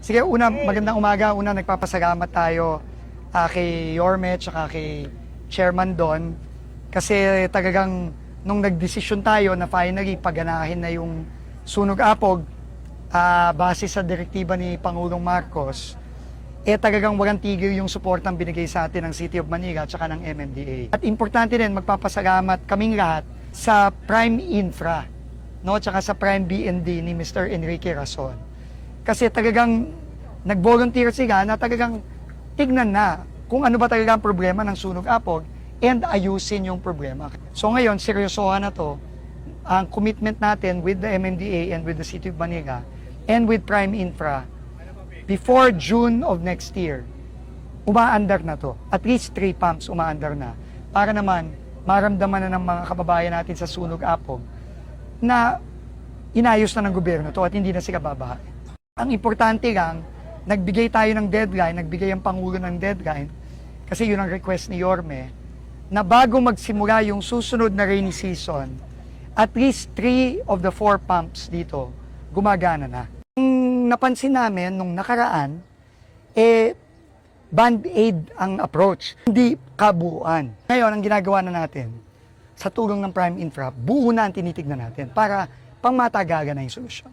Sige, magandang umaga. Una, nagpapasalamat tayo kay Yorme at kay Chairman Don. Kasi talagang nung nagdesisyon tayo na finally paganahin na yung sunog-apog base sa direktiba ni Pangulong Marcos, talagang walang tigil yung suportang binigay sa atin ng City of Manila at saka ng MMDA. At importante din, magpapasalamat kaming lahat sa Prime Infra, no, at saka sa Prime BND ni Mr. Enrique Rason. Kasi talagang nag-volunteer sila na talagang tignan na kung ano ba talaga ang problema ng sunog-apog and ayusin yung problema. So ngayon, seryosohan na to ang commitment natin with the MMDA and with the City of Manila and with Prime Infra before June of next year. Umaandar na to. At least 3 pumps umaandar na para naman maramdaman na ng mga kababayan natin sa sunog-apog na inayos na ng gobyerno to at hindi na sila babahain. Ang importante lang, nagbigay tayo ng deadline, nagbigay ang Pangulo ng deadline, kasi yun ang request ni Yorme, na bago magsimula yung susunod na rainy season, at least 3 of the 4 pumps dito gumagana na. Ang napansin namin nung nakaraan, band-aid ang approach, hindi kabuuan. Ngayon, ang ginagawa na natin, sa tulong ng Prime Infra, buo na ang tinitignan natin para pangmatagalan na yung solusyon.